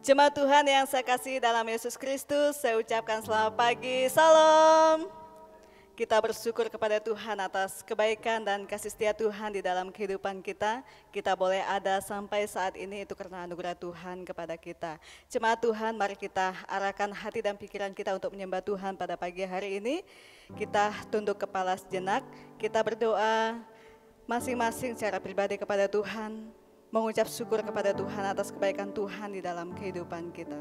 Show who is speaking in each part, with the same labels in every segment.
Speaker 1: Jemaat Tuhan yang saya kasih dalam Yesus Kristus, saya ucapkan selamat pagi, salam. Kita bersyukur kepada Tuhan atas kebaikan dan kasih setia Tuhan di dalam kehidupan kita. Kita boleh ada sampai saat ini itu karena anugerah Tuhan kepada kita. Jemaat Tuhan, mari kita arahkan hati dan pikiran kita untuk menyembah Tuhan pada pagi hari ini. Kita tunduk kepala sejenak, kita berdoa masing-masing secara pribadi kepada Tuhan, mengucap syukur kepada Tuhan atas kebaikan Tuhan di dalam kehidupan kita.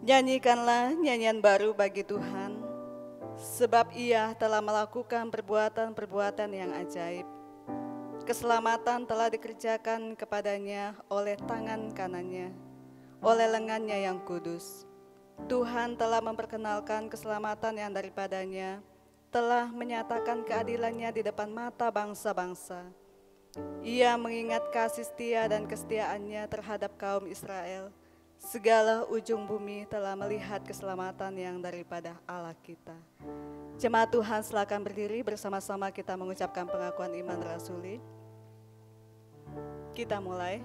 Speaker 1: Nyanyikanlah nyanyian baru bagi Tuhan, sebab Ia telah melakukan perbuatan-perbuatan yang ajaib. Keselamatan telah dikerjakan kepadanya oleh tangan kanannya, oleh lengannya yang kudus. Tuhan telah memperkenalkan keselamatan yang daripadanya, telah menyatakan keadilannya di depan mata bangsa-bangsa. Ia mengingat kasih setia dan kesetiaannya terhadap kaum Israel. Segala ujung bumi telah melihat keselamatan yang daripada Allah kita. Jemaat Tuhan, silakan berdiri bersama-sama kita mengucapkan pengakuan iman rasuli. Kita mulai.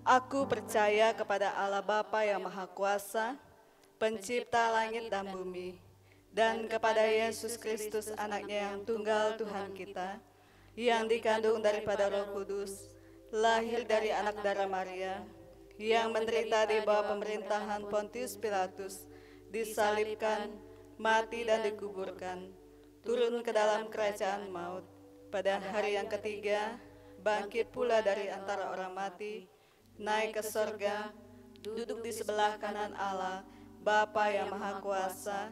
Speaker 1: Aku percaya kepada Allah Bapa yang Maha Kuasa, Pencipta langit dan bumi, dan kepada Yesus Kristus anaknya yang tunggal Tuhan kita, yang dikandung daripada Roh Kudus, lahir dari anak darah Maria, yang menderita di bawah pemerintahan Pontius Pilatus, disalibkan, mati dan dikuburkan, turun ke dalam kerajaan maut, pada hari yang ketiga, bangkit pula dari antara orang mati, naik ke sorga, duduk di sebelah kanan Allah, Bapa yang Maha Kuasa,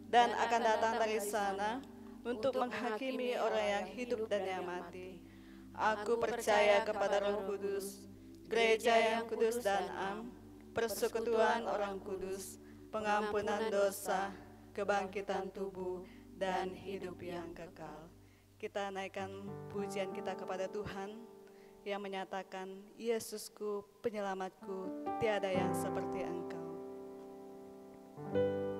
Speaker 1: dan akan datang dari sana untuk menghakimi orang yang hidup dan yang mati. Aku percaya kepada Roh Kudus, Gereja yang kudus dan am, persekutuan orang kudus, pengampunan dosa, kebangkitan tubuh, dan hidup yang kekal. Kita naikkan pujian kita kepada Tuhan yang menyatakan, Yesusku, penyelamatku, tiada yang seperti Engkau.
Speaker 2: Menyembah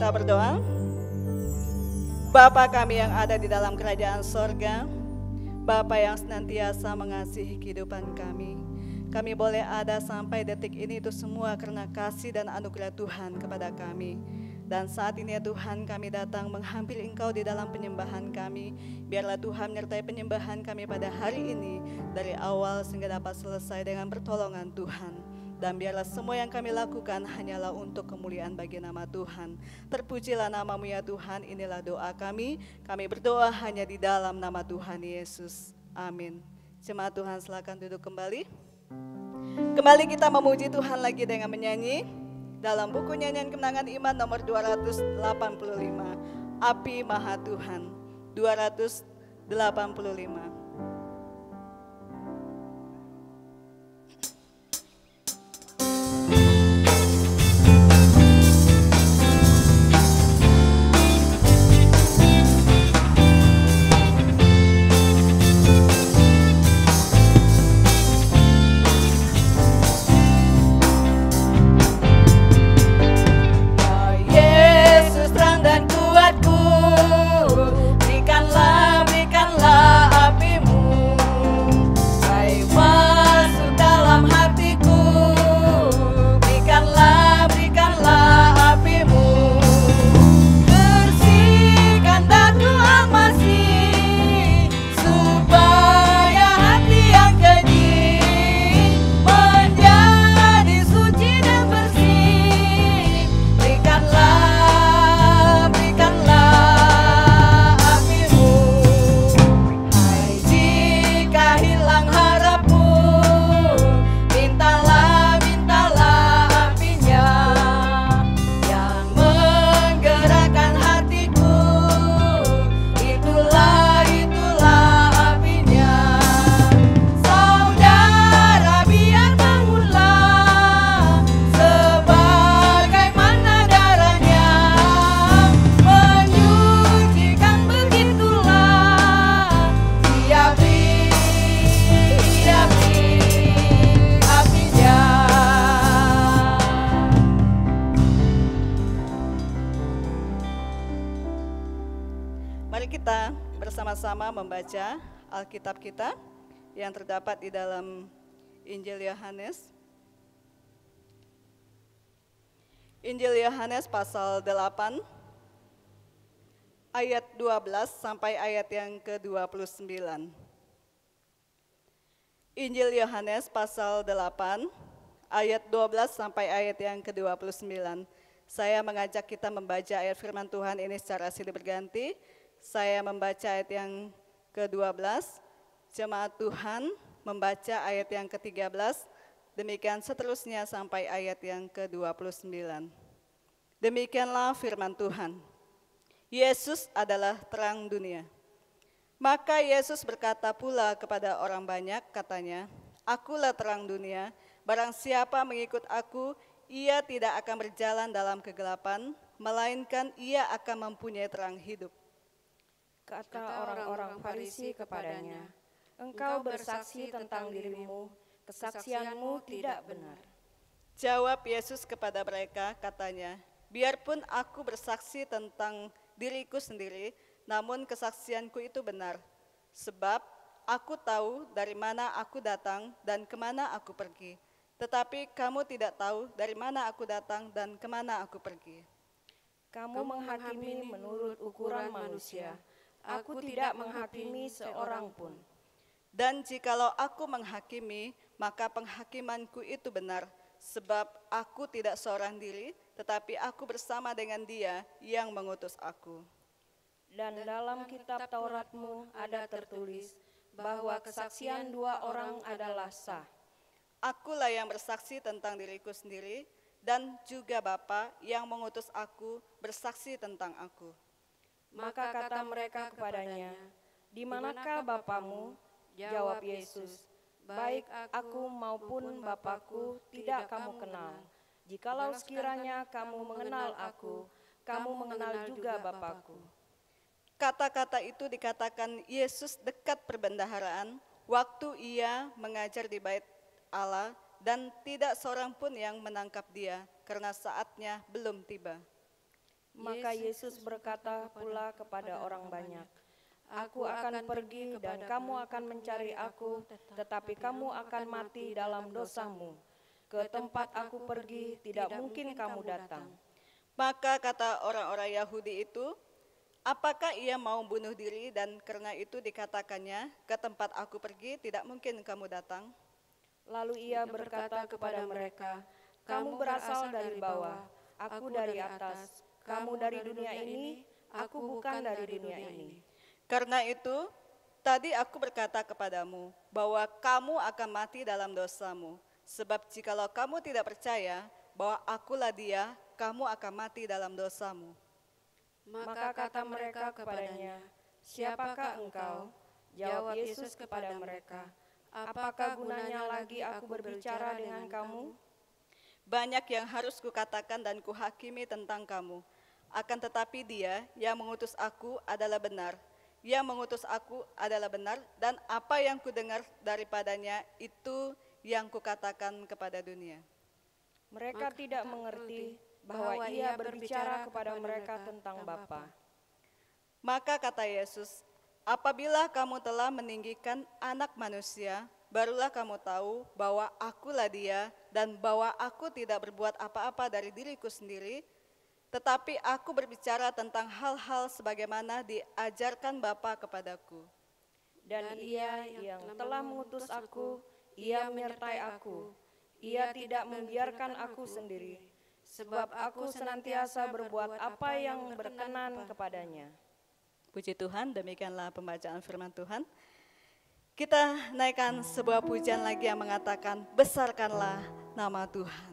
Speaker 1: Kita berdoa. Bapa kami yang ada di dalam kerajaan sorga, Bapa yang senantiasa mengasihi kehidupan kami. Kami boleh ada sampai detik ini itu semua karena kasih dan anugerah Tuhan kepada kami. Dan saat ini ya Tuhan, kami datang menghampiri Engkau di dalam penyembahan kami. Biarlah Tuhan menyertai penyembahan kami pada hari ini dari awal sehingga dapat selesai dengan pertolongan Tuhan. Dan biarlah semua yang kami lakukan hanyalah untuk kemuliaan bagi nama Tuhan. Terpujilah nama-Mu ya Tuhan, inilah doa kami. Kami berdoa hanya di dalam nama Tuhan Yesus. Amin. Jemaat Tuhan silakan duduk kembali. Kembali kita memuji Tuhan lagi dengan menyanyi dalam buku nyanyian kemenangan iman nomor 285, Api Maha Tuhan, 285. Bersama-sama membaca Alkitab kita yang terdapat di dalam Injil Yohanes. Injil Yohanes pasal 8 ayat 12 sampai ayat yang ke-29. Injil Yohanes pasal 8 ayat 12 sampai ayat yang ke-29. Saya mengajak kita membaca ayat firman Tuhan ini secara silih berganti. Saya membaca ayat yang ke-12, jemaat Tuhan membaca ayat yang ke-13, demikian seterusnya sampai ayat yang ke-29. Demikianlah firman Tuhan. Yesus adalah terang dunia. Maka Yesus berkata pula kepada orang banyak, katanya, Akulah terang dunia, barang siapa mengikut aku, ia tidak akan berjalan dalam kegelapan, melainkan ia akan mempunyai terang hidup.
Speaker 2: Kata orang-orang Farisi kepadanya, Engkau bersaksi tentang dirimu, kesaksianmu tidak benar.
Speaker 1: Jawab Yesus kepada mereka, katanya, Biarpun aku bersaksi tentang diriku sendiri, namun kesaksianku itu benar. Sebab aku tahu dari mana aku datang dan kemana aku pergi. Tetapi kamu tidak tahu dari mana aku datang dan kemana aku pergi.
Speaker 2: Kamu menghakimi menurut ukuran manusia. Aku tidak menghakimi seorang pun.
Speaker 1: Dan jikalau aku menghakimi, maka penghakimanku itu benar, sebab aku tidak seorang diri, tetapi aku bersama dengan Dia yang mengutus aku.
Speaker 2: Dan dalam kitab Tauratmu ada tertulis bahwa kesaksian dua orang adalah sah.
Speaker 1: Akulah yang bersaksi tentang diriku sendiri, dan juga Bapa yang mengutus aku bersaksi tentang aku.
Speaker 2: Maka kata mereka kepadanya, Di manakah Bapamu? Jawab Yesus, Baik aku maupun Bapakku tidak kamu kenal. Jikalau sekiranya kamu mengenal aku, kamu mengenal juga Bapakku.
Speaker 1: Kata-kata itu dikatakan Yesus dekat perbendaharaan, waktu ia mengajar di bait Allah, dan tidak seorang pun yang menangkap dia, karena saatnya belum tiba.
Speaker 2: Maka Yesus berkata pula kepada orang banyak, Aku akan pergi dan kamu akan mencari aku, tetapi kamu akan mati dalam dosamu. Ke tempat aku pergi tidak mungkin kamu datang.
Speaker 1: Maka kata orang-orang Yahudi itu, apakah ia mau bunuh diri dan karena itu dikatakannya, ke tempat aku pergi tidak mungkin kamu datang?
Speaker 2: Lalu ia berkata kepada mereka, Kamu berasal dari bawah, aku dari atas. Kamu dari dunia ini, aku bukan dari dunia ini.
Speaker 1: Karena itu, tadi aku berkata kepadamu bahwa kamu akan mati dalam dosamu. Sebab jikalau kamu tidak percaya bahwa akulah dia, kamu akan mati dalam dosamu.
Speaker 2: Maka kata mereka kepadanya, Siapakah engkau? Jawab Yesus kepada mereka, Apakah gunanya lagi aku berbicara dengan kamu?
Speaker 1: Banyak yang harus kukatakan dan kuhakimi tentang kamu. Akan tetapi dia yang mengutus aku adalah benar. Yang mengutus aku adalah benar, dan apa yang kudengar daripadanya itu yang kukatakan kepada dunia.
Speaker 2: Mereka tidak mengerti bahwa ia berbicara kepada mereka tentang Bapa.
Speaker 1: Maka kata Yesus, apabila kamu telah meninggikan Anak Manusia, barulah kamu tahu bahwa akulah dia, dan bahwa aku tidak berbuat apa-apa dari diriku sendiri, tetapi aku berbicara tentang hal-hal sebagaimana diajarkan Bapa kepadaku.
Speaker 2: Dan ia yang telah mengutus aku, ia menyertai aku. Ia tidak membiarkan aku sendiri, sebab aku senantiasa berbuat apa yang berkenan kepadanya.
Speaker 1: Puji Tuhan, demikianlah pembacaan firman Tuhan. Kita naikkan sebuah pujian lagi yang mengatakan, besarkanlah nama Tuhan.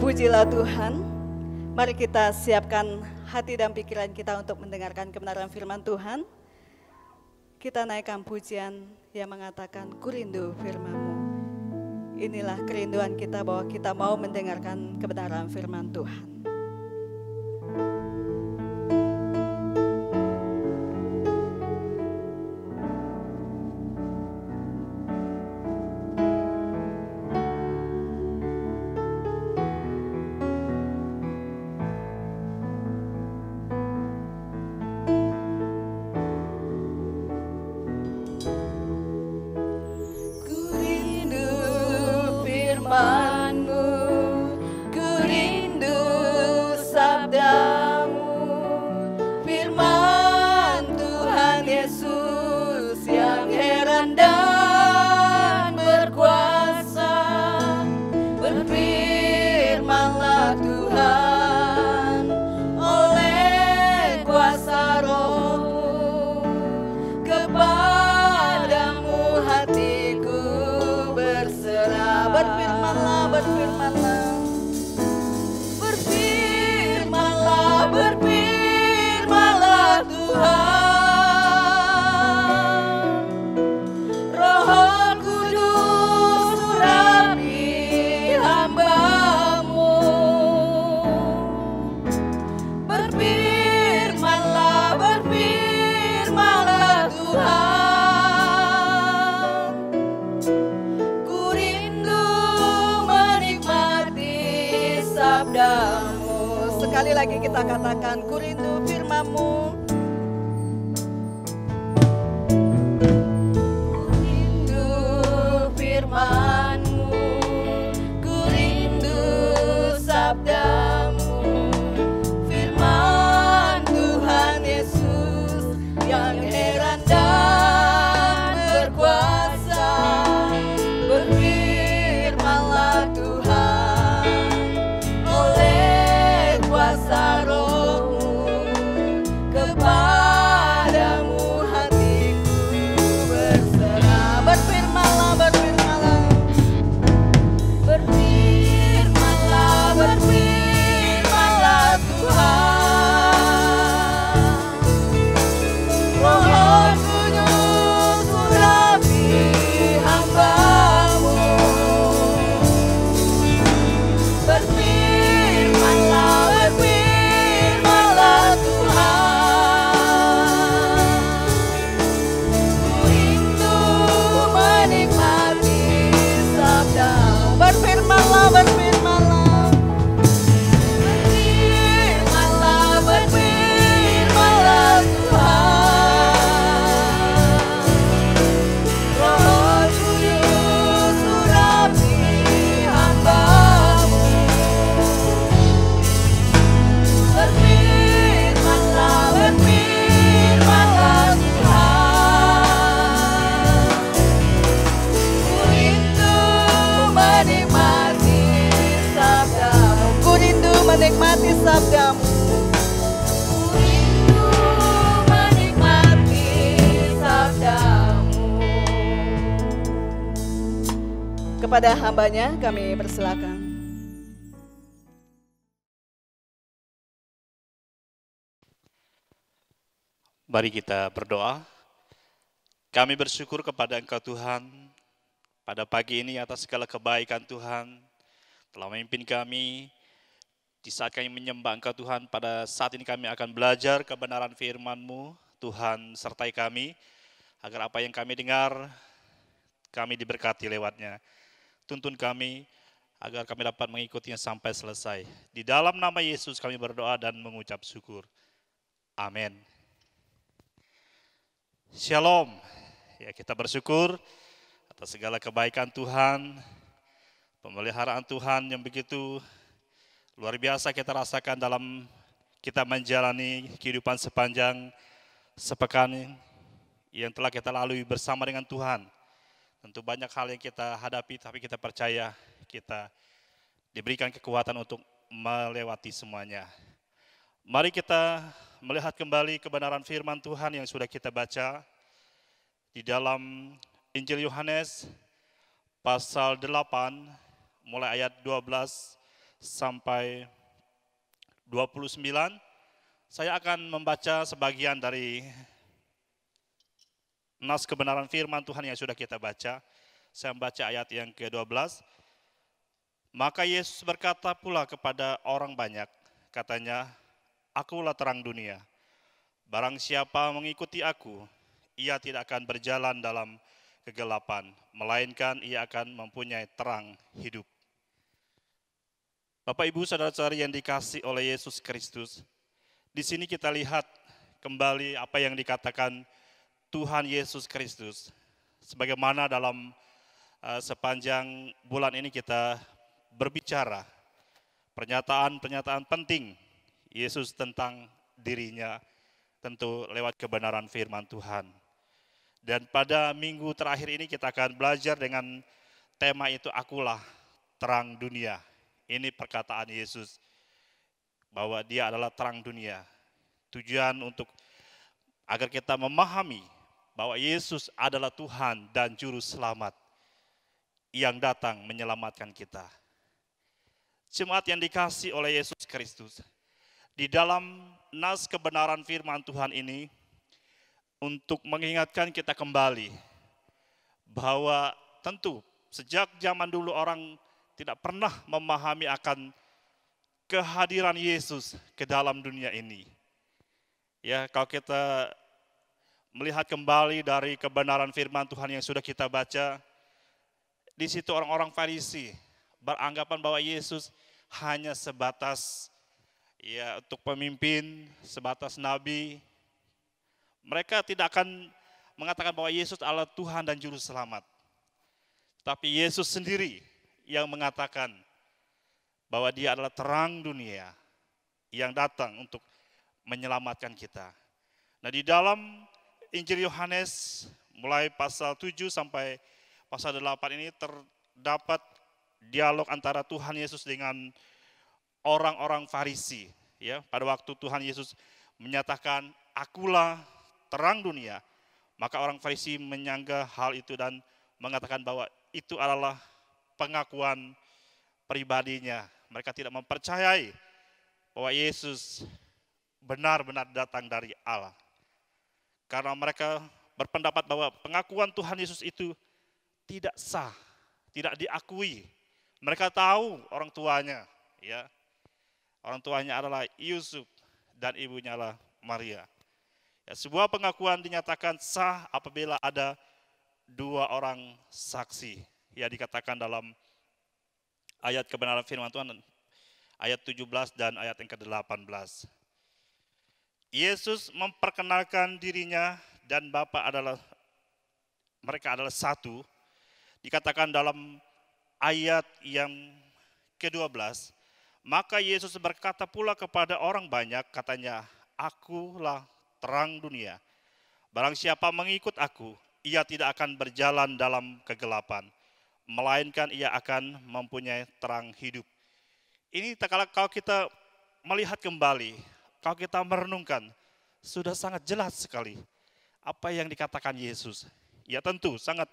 Speaker 1: Pujilah Tuhan, mari kita siapkan hati dan pikiran kita untuk mendengarkan kebenaran firman Tuhan. Kita naikkan pujian yang mengatakan, ku rindu firman-Mu. Inilah kerinduan kita bahwa kita mau mendengarkan kebenaran firman Tuhan. Sekali lagi kita katakan, ku rindu firman-Mu. Ku rindu firman-Mu, ku rindu sabda-Mu. Firman Tuhan Yesus yang heran dan berkuasa. Berfirmanlah Tuhan oleh kuasa Roh-Mu, kepadamu hatiku berserah. Berfirmanlah, berfirmanlah, berfirmanlah, berfirmanlah Tuhan. Roh Kudus urapi hamba-Mu. Berfirmanlah, berfirmanlah Tuhan. Ku rindu menikmati sabda-Mu. Berfirmanlah, berfirmanlah, berfirmanlah, berfirmanlah Tuhan. Roh Kudus urapi hamba-Mu. Berfirmanlah, berfirmanlah Tuhan. Ku rindu menikmati sabda-Mu. Ku rindu menikmati sabda-Mu. Ku rindu menikmati sabda-Mu. Kepada hamba-Nya kami persilakan.
Speaker 3: Mari kita berdoa. Kami bersyukur kepada Engkau Tuhan, pada pagi ini atas segala kebaikan Tuhan, telah memimpin kami, di saat kami menyembah Engkau Tuhan, pada saat ini kami akan belajar kebenaran firman-Mu. Tuhan sertai kami, agar apa yang kami dengar, kami diberkati lewatnya. Tuntun kami, agar kami dapat mengikutinya sampai selesai. Di dalam nama Yesus kami berdoa dan mengucap syukur. Amin. Shalom. Ya, kita bersyukur atas segala kebaikan Tuhan, pemeliharaan Tuhan yang begitu luar biasa kita rasakan dalam kita menjalani kehidupan sepanjang sepekan yang telah kita lalui bersama dengan Tuhan. Tentu banyak hal yang kita hadapi, tapi kita percaya kita diberikan kekuatan untuk melewati semuanya. Mari kita melihat kembali kebenaran firman Tuhan yang sudah kita baca di dalam Injil Yohanes pasal 8 mulai ayat 12 sampai 29. Saya akan membaca sebagian dari nas kebenaran firman Tuhan yang sudah kita baca. Saya membaca ayat yang ke-12. Maka Yesus berkata pula kepada orang banyak, katanya, Akulah terang dunia. Barang siapa mengikuti aku, ia tidak akan berjalan dalam kegelapan, melainkan ia akan mempunyai terang hidup. Bapak, Ibu, saudara-saudari yang dikasihi oleh Yesus Kristus, di sini kita lihat kembali apa yang dikatakan Tuhan Yesus Kristus. Sebagaimana dalam sepanjang bulan ini kita berbicara pernyataan-pernyataan penting Yesus tentang dirinya, tentu lewat kebenaran firman Tuhan. Dan pada minggu terakhir ini kita akan belajar dengan tema itu, Akulah terang dunia. Ini perkataan Yesus bahwa dia adalah terang dunia. Tujuan untuk agar kita memahami bahwa Yesus adalah Tuhan dan Juru Selamat yang datang menyelamatkan kita. Jemaat yang dikasihi oleh Yesus Kristus, di dalam nas kebenaran firman Tuhan ini untuk mengingatkan kita kembali bahwa tentu sejak zaman dulu orang tidak pernah memahami akan kehadiran Yesus ke dalam dunia ini. Ya, kalau kita melihat kembali dari kebenaran firman Tuhan yang sudah kita baca, di situ orang-orang Farisi beranggapan bahwa Yesus hanya sebatas untuk pemimpin, sebatas nabi. Mereka tidak akan mengatakan bahwa Yesus adalah Tuhan dan Juru Selamat. Tapi Yesus sendiri yang mengatakan bahwa dia adalah terang dunia yang datang untuk menyelamatkan kita. Nah, di dalam Injil Yohanes mulai pasal 7 sampai pasal 8 ini terdapat dialog antara Tuhan Yesus dengan orang-orang Farisi. Ya, pada waktu Tuhan Yesus menyatakan, Akulah terang dunia, maka orang Farisi menyangka hal itu dan mengatakan bahwa itu adalah pengakuan pribadinya. Mereka tidak mempercayai bahwa Yesus benar-benar datang dari Allah. Karena mereka berpendapat bahwa pengakuan Tuhan Yesus itu tidak sah, tidak diakui. Mereka tahu orang tuanya, ya. Orang tuanya adalah Yusuf dan ibunya adalah Maria. Ya, sebuah pengakuan dinyatakan sah apabila ada dua orang saksi. Ya, dikatakan dalam ayat kebenaran firman Tuhan, ayat 17 dan ayat yang ke-18. Yesus memperkenalkan dirinya dan Bapa mereka adalah satu. Dikatakan dalam ayat yang ke-12, maka Yesus berkata pula kepada orang banyak, katanya, Akulah terang dunia. Barang siapa mengikut aku, ia tidak akan berjalan dalam kegelapan, melainkan ia akan mempunyai terang hidup. Ini kalau kita melihat kembali, kalau kita merenungkan, sudah sangat jelas sekali apa yang dikatakan Yesus. Ya tentu sangat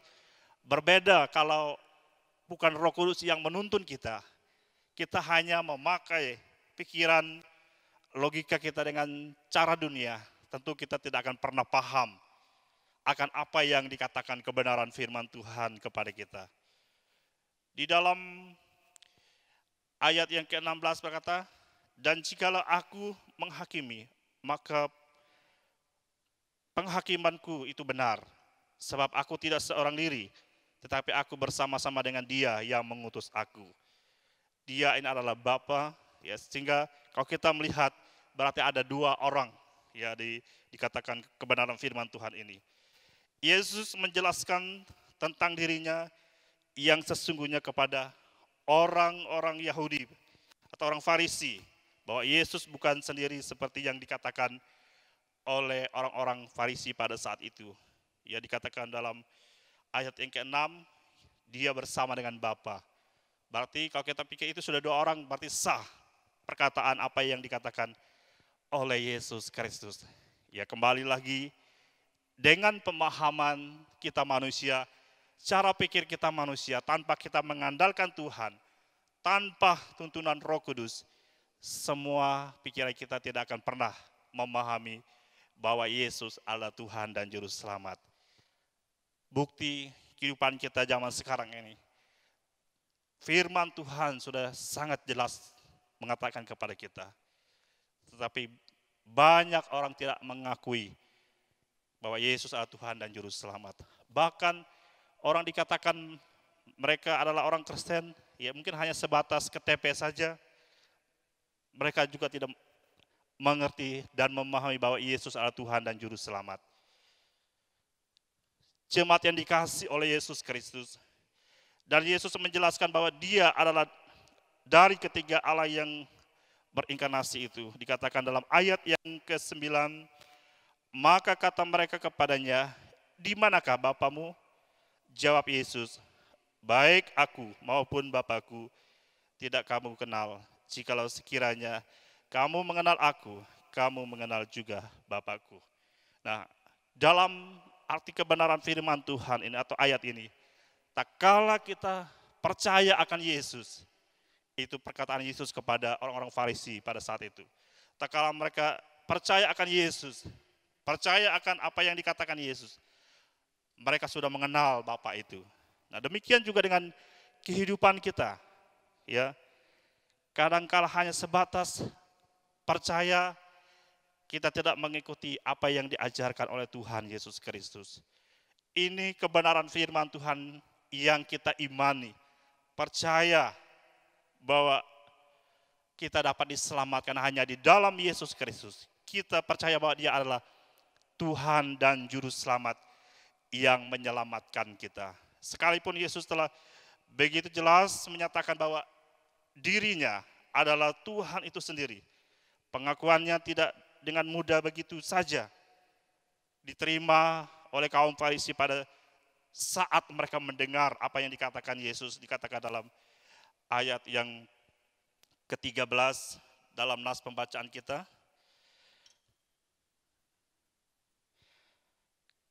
Speaker 3: berbeda kalau bukan Roh Kudus yang menuntun kita. Kita hanya memakai pikiran, logika kita dengan cara dunia. Tentu kita tidak akan pernah paham akan apa yang dikatakan kebenaran firman Tuhan kepada kita. Di dalam ayat yang ke-16 berkata, dan jikalau aku menghakimi, maka penghakimanku itu benar. Sebab aku tidak seorang diri, tetapi aku bersama-sama dengan Dia yang mengutus aku. Dia ini adalah Bapa, ya, sehingga kalau kita melihat berarti ada dua orang, ya, dikatakan kebenaran firman Tuhan ini. Yesus menjelaskan tentang dirinya yang sesungguhnya kepada orang-orang Yahudi atau orang Farisi, bahwa Yesus bukan sendiri seperti yang dikatakan oleh orang-orang Farisi pada saat itu. Ya, dikatakan dalam ayat yang ke-6, dia bersama dengan Bapa. Berarti kalau kita pikir itu sudah dua orang, berarti sah perkataan apa yang dikatakan oleh Yesus Kristus. Ya, kembali lagi dengan pemahaman kita manusia, cara pikir kita manusia, tanpa kita mengandalkan Tuhan, tanpa tuntunan Roh Kudus, semua pikiran kita tidak akan pernah memahami bahwa Yesus adalah Tuhan dan Juru Selamat. Bukti kehidupan kita zaman sekarang ini, firman Tuhan sudah sangat jelas mengatakan kepada kita. Tetapi banyak orang tidak mengakui bahwa Yesus adalah Tuhan dan Juru Selamat. Bahkan orang dikatakan mereka adalah orang Kristen, ya mungkin hanya sebatas KTP saja. Mereka juga tidak mengerti dan memahami bahwa Yesus adalah Tuhan dan Juru Selamat. Jemaat yang dikasihi oleh Yesus Kristus. Dan Yesus menjelaskan bahwa dia adalah dari ketiga Allah yang berinkarnasi itu. Dikatakan dalam ayat yang ke-9, maka kata mereka kepadanya, di manakah Bapamu? Jawab Yesus, baik aku maupun Bapakku tidak kamu kenal. Jikalau sekiranya kamu mengenal aku, kamu mengenal juga Bapakku. Nah, dalam arti kebenaran firman Tuhan ini atau ayat ini, tak kala kita percaya akan Yesus, itu perkataan Yesus kepada orang-orang Farisi pada saat itu. Tak kala mereka percaya akan Yesus, percaya akan apa yang dikatakan Yesus, mereka sudah mengenal Bapa itu. Nah, demikian juga dengan kehidupan kita, ya. Kadangkala hanya sebatas percaya, kita tidak mengikuti apa yang diajarkan oleh Tuhan Yesus Kristus. Ini kebenaran firman Tuhan yang kita imani, percaya bahwa kita dapat diselamatkan hanya di dalam Yesus Kristus. Kita percaya bahwa dia adalah Tuhan dan Juru Selamat yang menyelamatkan kita. Sekalipun Yesus telah begitu jelas menyatakan bahwa dirinya adalah Tuhan itu sendiri, pengakuannya tidak dengan mudah begitu saja diterima oleh kaum Farisi pada saat mereka mendengar apa yang dikatakan Yesus. Dikatakan dalam ayat yang ke-13 dalam nas pembacaan kita.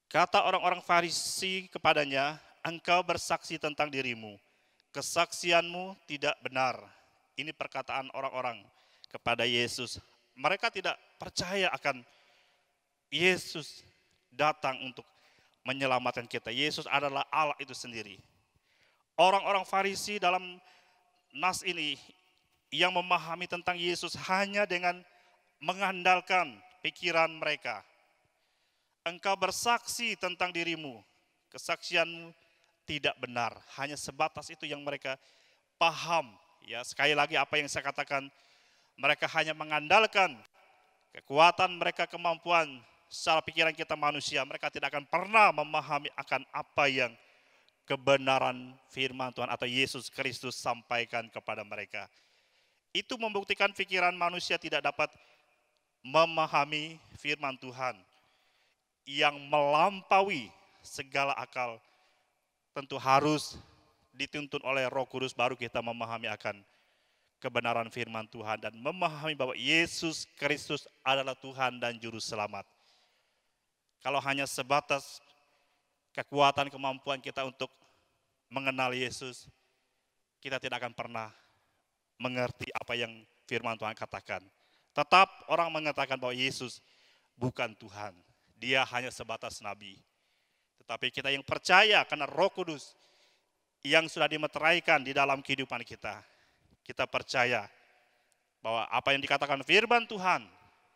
Speaker 3: Kata orang-orang Farisi kepadanya, engkau bersaksi tentang dirimu, kesaksianmu tidak benar. Ini perkataan orang-orang kepada Yesus. Mereka tidak percaya akan Yesus datang untuk menyelamatkan kita. Yesus adalah Allah itu sendiri. Orang-orang Farisi dalam nas ini yang memahami tentang Yesus hanya dengan mengandalkan pikiran mereka. Engkau bersaksi tentang dirimu, kesaksianmu tidak benar. Hanya sebatas itu yang mereka paham. Ya, sekali lagi apa yang saya katakan, mereka hanya mengandalkan kekuatan mereka, kemampuan secara pikiran kita manusia. Mereka tidak akan pernah memahami akan apa yang kebenaran firman Tuhan atau Yesus Kristus sampaikan kepada mereka. Itu membuktikan pikiran manusia tidak dapat memahami firman Tuhan yang melampaui segala akal. Tentu harus dituntun oleh Roh Kudus baru kita memahami akan kebenaran firman Tuhan dan memahami bahwa Yesus Kristus adalah Tuhan dan Juru Selamat. Kalau hanya sebatas kekuatan kemampuan kita untuk mengenal Yesus, kita tidak akan pernah mengerti apa yang firman Tuhan katakan. Tetap orang mengatakan bahwa Yesus bukan Tuhan, dia hanya sebatas nabi. Tetapi kita yang percaya karena Roh Kudus yang sudah dimeteraikan di dalam kehidupan kita, kita percaya bahwa apa yang dikatakan firman Tuhan,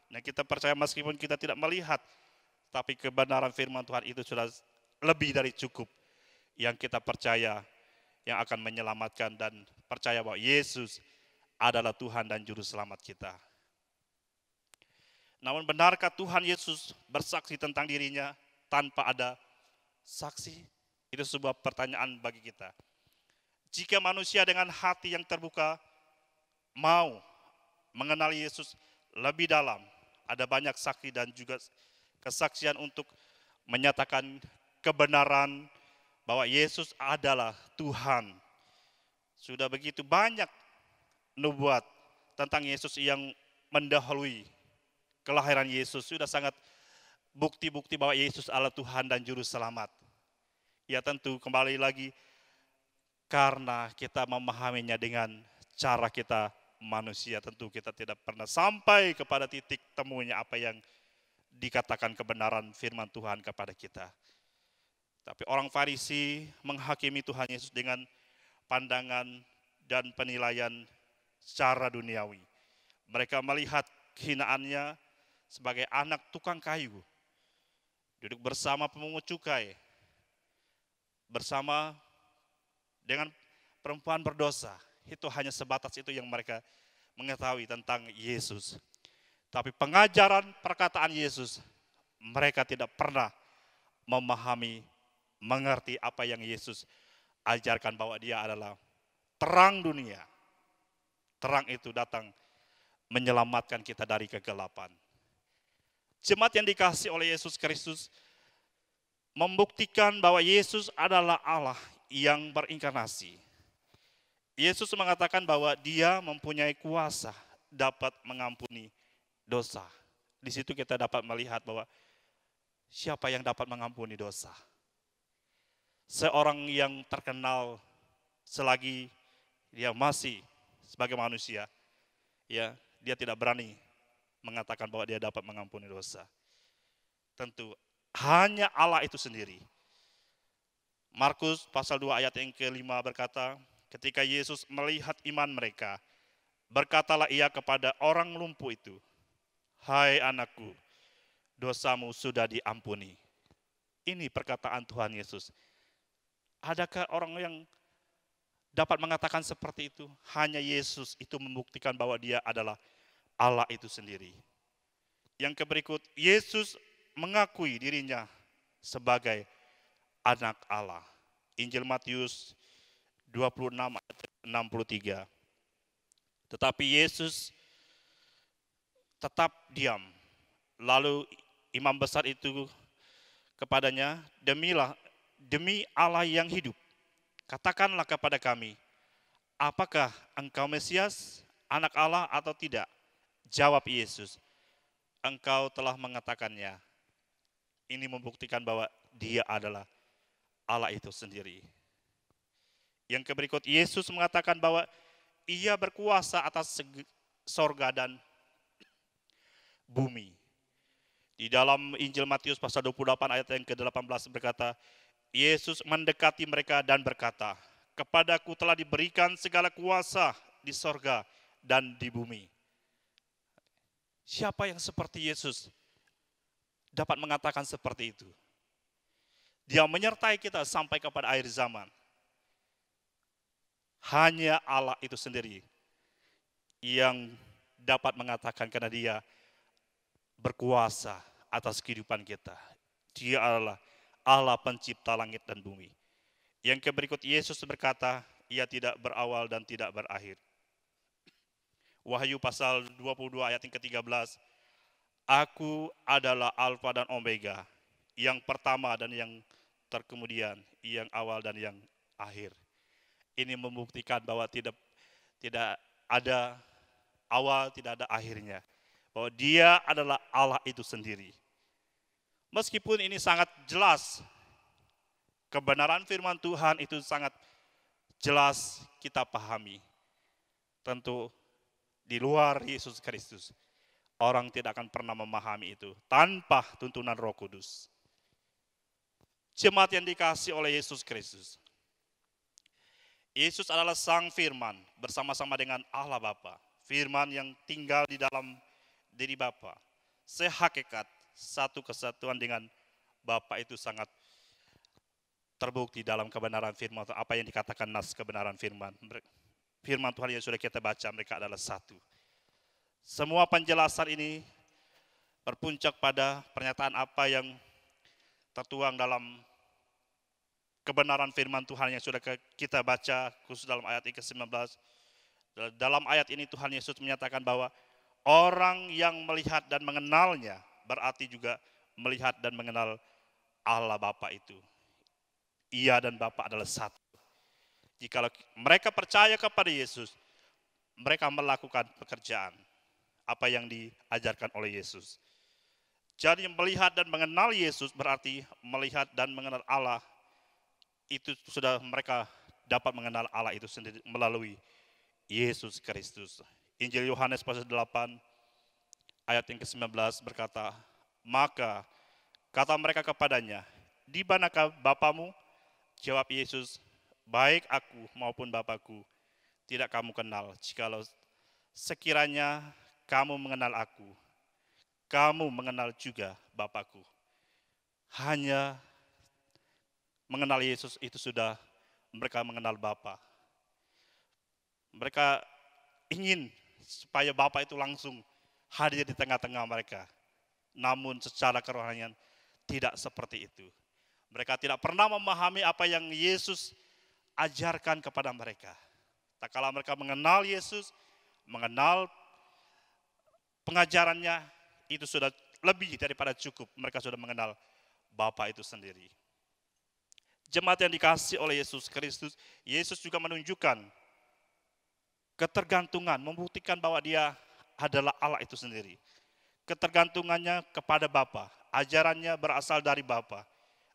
Speaker 3: dan kita percaya meskipun kita tidak melihat, tapi kebenaran firman Tuhan itu sudah lebih dari cukup yang kita percaya yang akan menyelamatkan dan percaya bahwa Yesus adalah Tuhan dan Juru Selamat kita. Namun benarkah Tuhan Yesus bersaksi tentang dirinya tanpa ada saksi? Itu sebuah pertanyaan bagi kita. Jika manusia dengan hati yang terbuka mau mengenal Yesus lebih dalam, ada banyak saksi dan juga kesaksian untuk menyatakan kebenaran bahwa Yesus adalah Tuhan. Sudah begitu banyak nubuat tentang Yesus yang mendahului kelahiran Yesus. Sudah sangat bukti-bukti bahwa Yesus adalah Tuhan dan Juru Selamat. Ya tentu kembali lagi karena kita memahaminya dengan cara kita manusia. Tentu kita tidak pernah sampai kepada titik temunya apa yang dikatakan kebenaran firman Tuhan kepada kita. Tapi orang Farisi menghakimi Tuhan Yesus dengan pandangan dan penilaian secara duniawi. Mereka melihat kehinaannya sebagai anak tukang kayu, duduk bersama pemungut cukai, bersama dengan perempuan berdosa. Itu hanya sebatas itu yang mereka mengetahui tentang Yesus. Tapi pengajaran perkataan Yesus, mereka tidak pernah memahami, mengerti apa yang Yesus ajarkan bahwa dia adalah terang dunia. Terang itu datang menyelamatkan kita dari kegelapan. Jemaat yang dikasihi oleh Yesus Kristus membuktikan bahwa Yesus adalah Allah yang berinkarnasi. Yesus mengatakan bahwa dia mempunyai kuasa dapat mengampuni dosa. Di situ kita dapat melihat bahwa siapa yang dapat mengampuni dosa. Seorang yang terkenal selagi dia masih sebagai manusia, ya, dia tidak berani mengatakan bahwa dia dapat mengampuni dosa. Tentu hanya Allah itu sendiri. Markus pasal 2 ayat yang ke-5 berkata, ketika Yesus melihat iman mereka, berkatalah ia kepada orang lumpuh itu, "Hai anakku, dosamu sudah diampuni." Ini perkataan Tuhan Yesus. Adakah orang yang dapat mengatakan seperti itu? Hanya Yesus itu membuktikan bahwa dia adalah Allah itu sendiri. Yang berikut, Yesus mengakui dirinya sebagai anak Allah. Injil Matius 26 ayat 63. Tetapi Yesus tetap diam. Lalu imam besar itu kepadanya, demi Allah yang hidup, katakanlah kepada kami, apakah engkau Mesias, anak Allah atau tidak? Jawab Yesus, engkau telah mengatakannya. Ini membuktikan bahwa dia adalah Allah itu sendiri. Yang berikut, Yesus mengatakan bahwa ia berkuasa atas sorga dan bumi. Di dalam Injil Matius pasal 28 ayat yang ke-18 berkata, Yesus mendekati mereka dan berkata, kepadaku telah diberikan segala kuasa di sorga dan di bumi. Siapa yang seperti Yesus dapat mengatakan seperti itu? Dia menyertai kita sampai kepada akhir zaman. Hanya Allah itu sendiri yang dapat mengatakan karena dia berkuasa atas kehidupan kita. Dia adalah Allah pencipta langit dan bumi. Yang berikut, Yesus berkata, ia tidak berawal dan tidak berakhir. Wahyu pasal 22 ayat yang ke-13, aku adalah Alfa dan Omega, yang pertama dan yang terkemudian, yang awal dan yang akhir. Ini membuktikan bahwa tidak ada awal, tidak ada akhirnya. Bahwa dia adalah Allah itu sendiri. Meskipun ini sangat jelas, kebenaran firman Tuhan itu sangat jelas kita pahami. Tentu di luar Yesus Kristus, orang tidak akan pernah memahami itu tanpa tuntunan Roh Kudus. Jemaat yang dikasihi oleh Yesus Kristus, Yesus adalah Sang Firman bersama-sama dengan Allah Bapa. Firman yang tinggal di dalam diri Bapa. Sehakikat, satu kesatuan dengan Bapa itu sangat terbukti dalam kebenaran firman. Apa yang dikatakan nas kebenaran firman. Firman Tuhan yang sudah kita baca, mereka adalah satu. Semua penjelasan ini berpuncak pada pernyataan apa yang tertuang dalam kebenaran firman Tuhan yang sudah kita baca, khusus dalam ayat yang ke-19. Dalam ayat ini Tuhan Yesus menyatakan bahwa orang yang melihat dan mengenalnya berarti juga melihat dan mengenal Allah Bapa itu. Ia dan Bapa adalah satu. Jika mereka percaya kepada Yesus, mereka melakukan pekerjaan apa yang diajarkan oleh Yesus. Jadi melihat dan mengenal Yesus berarti melihat dan mengenal Allah. Itu sudah mereka dapat mengenal Allah itu sendiri melalui Yesus Kristus. Injil Yohanes pasal 8 ayat yang ke-19 berkata, maka kata mereka kepadanya, di manakah Bapamu? Jawab Yesus, baik aku maupun Bapakku tidak kamu kenal. Jikalau sekiranya kamu mengenal aku, kamu mengenal juga Bapakku. Hanya mengenal Yesus itu sudah mereka mengenal Bapa. Mereka ingin supaya Bapa itu langsung hadir di tengah-tengah mereka. Namun secara kerohanian tidak seperti itu. Mereka tidak pernah memahami apa yang Yesus ajarkan kepada mereka. Tak kala mereka mengenal Yesus, mengenal pengajarannya, itu sudah lebih daripada cukup. Mereka sudah mengenal Bapa itu sendiri. Jemaat yang dikasihi oleh Yesus Kristus, Yesus juga menunjukkan ketergantungan, membuktikan bahwa dia adalah Allah itu sendiri. Ketergantungannya kepada Bapa, ajarannya berasal dari Bapa.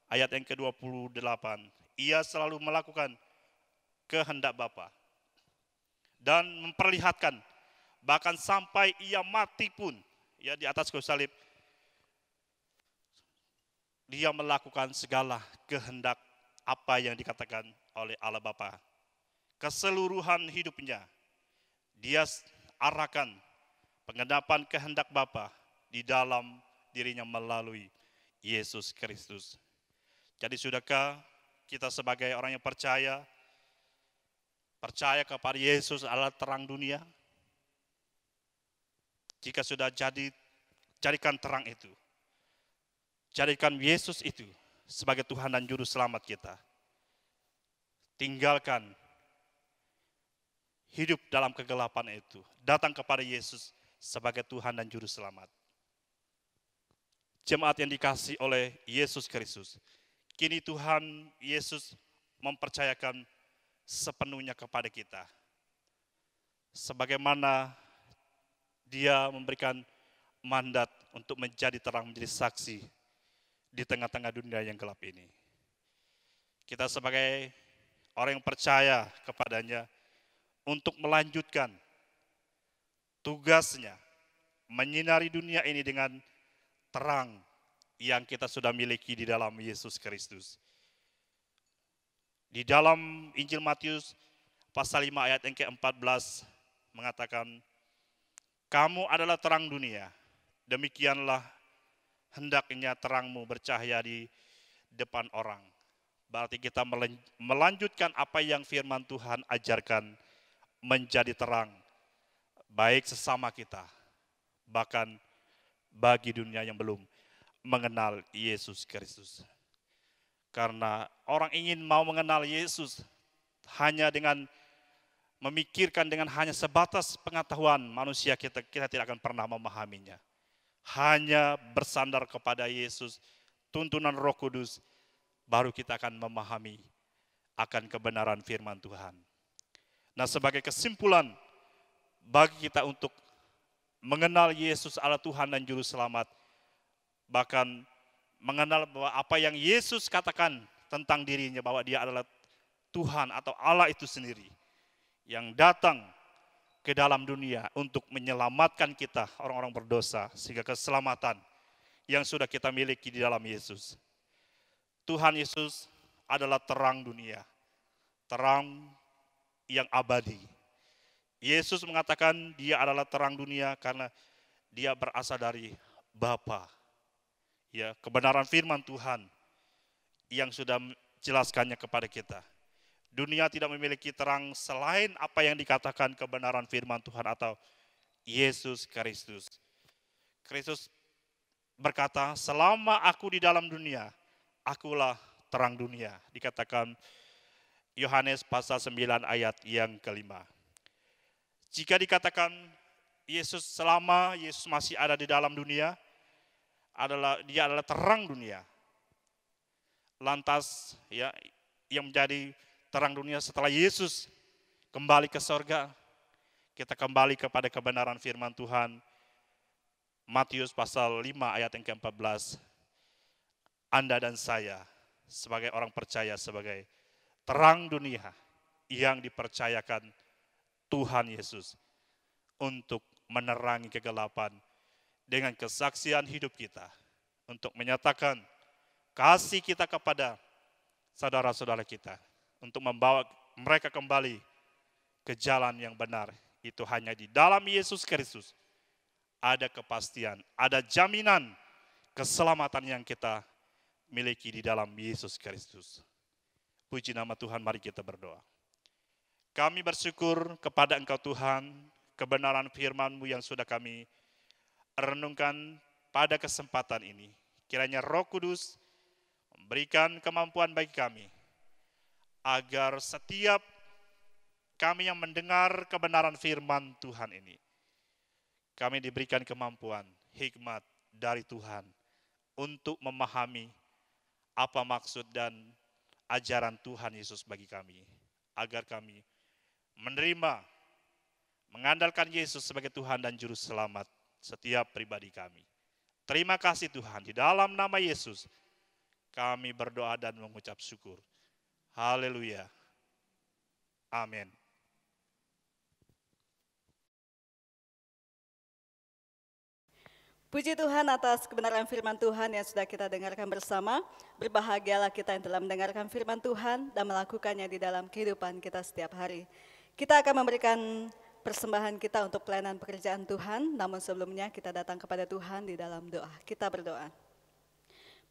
Speaker 3: Ayat yang ke-28, ia selalu melakukan kehendak Bapa dan memperlihatkan, bahkan sampai ia mati pun, ya di atas kayu salib, dia melakukan segala kehendak apa yang dikatakan oleh Allah Bapa. Keseluruhan hidupnya dia arahkan pengendapan kehendak Bapa di dalam dirinya melalui Yesus Kristus. Jadi sudahkah kita sebagai orang yang percaya kepada Yesus adalah terang dunia? Jika sudah jadikan terang itu. Jadikan Yesus itu sebagai Tuhan dan Juru Selamat kita. Tinggalkan hidup dalam kegelapan itu. Datang kepada Yesus sebagai Tuhan dan Juru Selamat. Jemaat yang dikasihi oleh Yesus Kristus. Kini Tuhan Yesus mempercayakan sepenuhnya kepada kita. Sebagaimana dia memberikan mandat untuk menjadi terang, menjadi saksi di tengah-tengah dunia yang gelap ini. Kita sebagai orang yang percaya kepadanya untuk melanjutkan tugasnya, menyinari dunia ini dengan terang yang kita sudah miliki di dalam Yesus Kristus. Di dalam Injil Matius pasal 5 ayat yang ke-14 mengatakan, kamu adalah terang dunia, demikianlah hendaknya terangmu bercahaya di depan orang. Berarti kita melanjutkan apa yang firman Tuhan ajarkan menjadi terang, baik sesama kita, bahkan bagi dunia yang belum mengenal Yesus Kristus. Karena orang ingin mau mengenal Yesus hanya dengan memikirkan dengan hanya sebatas pengetahuan manusia, kita tidak akan pernah memahaminya. Hanya bersandar kepada Yesus, tuntunan Roh Kudus, baru kita akan memahami akan kebenaran firman Tuhan. Nah, sebagai kesimpulan bagi kita untuk mengenal Yesus Allah Tuhan dan Juru Selamat, bahkan mengenal bahwa apa yang Yesus katakan tentang dirinya, bahwa dia adalah Tuhan atau Allah itu sendiri yang datang ke dalam dunia untuk menyelamatkan kita orang-orang berdosa sehingga keselamatan yang sudah kita miliki di dalam Yesus. Tuhan Yesus adalah terang dunia, terang yang abadi. Yesus mengatakan dia adalah terang dunia karena dia berasal dari Bapa. Ya, kebenaran firman Tuhan yang sudah menjelaskannya kepada kita. Dunia tidak memiliki terang selain apa yang dikatakan kebenaran firman Tuhan atau Yesus Kristus. Kristus berkata, selama aku di dalam dunia, akulah terang dunia. Dikatakan Yohanes pasal 9 ayat yang kelima. Jika dikatakan selama Yesus masih ada di dalam dunia, dia adalah terang dunia. Lantas ya, yang menjadi terang dunia setelah Yesus kembali ke sorga, kita kembali kepada kebenaran firman Tuhan. Matius pasal 5 ayat yang ke-14. Anda dan saya sebagai orang percaya sebagai terang dunia yang dipercayakan Tuhan Yesus untuk menerangi kegelapan dengan kesaksian hidup kita, untuk menyatakan kasih kita kepada saudara-saudara kita, untuk membawa mereka kembali ke jalan yang benar. Itu hanya di dalam Yesus Kristus ada kepastian, ada jaminan keselamatan yang kita miliki di dalam Yesus Kristus. Puji nama Tuhan, mari kita berdoa. Kami bersyukur kepada Engkau Tuhan, kebenaran firman-Mu yang sudah kami renungkan pada kesempatan ini. Kiranya Roh Kudus memberikan kemampuan bagi kami, agar setiap kami yang mendengar kebenaran firman Tuhan ini, kami diberikan kemampuan, hikmat dari Tuhan untuk memahami apa maksud dan ajaran Tuhan Yesus bagi kami, agar kami menerima, mengandalkan Yesus sebagai Tuhan dan Juru Selamat setiap pribadi kami. Terima kasih Tuhan, di dalam nama Yesus kami berdoa dan mengucap syukur. Haleluya. Amin.
Speaker 1: Puji Tuhan atas kebenaran firman Tuhan yang sudah kita dengarkan bersama. Berbahagialah kita yang telah mendengarkan firman Tuhan dan melakukannya di dalam kehidupan kita setiap hari. Kita akan memberikan persembahan kita untuk pelayanan pekerjaan Tuhan, namun sebelumnya kita datang kepada Tuhan di dalam doa. Kita berdoa.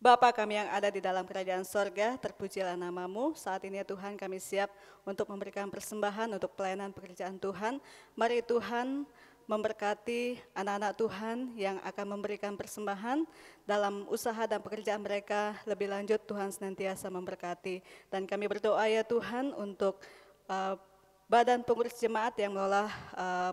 Speaker 1: Bapa kami yang ada di dalam kerajaan sorga, terpujilah nama-Mu. Saat ini ya Tuhan, kami siap untuk memberikan persembahan untuk pelayanan pekerjaan Tuhan. Mari Tuhan memberkati anak-anak Tuhan yang akan memberikan persembahan dalam usaha dan pekerjaan mereka. Lebih lanjut Tuhan senantiasa memberkati. Dan kami berdoa ya Tuhan untuk badan pengurus jemaat yang mengelola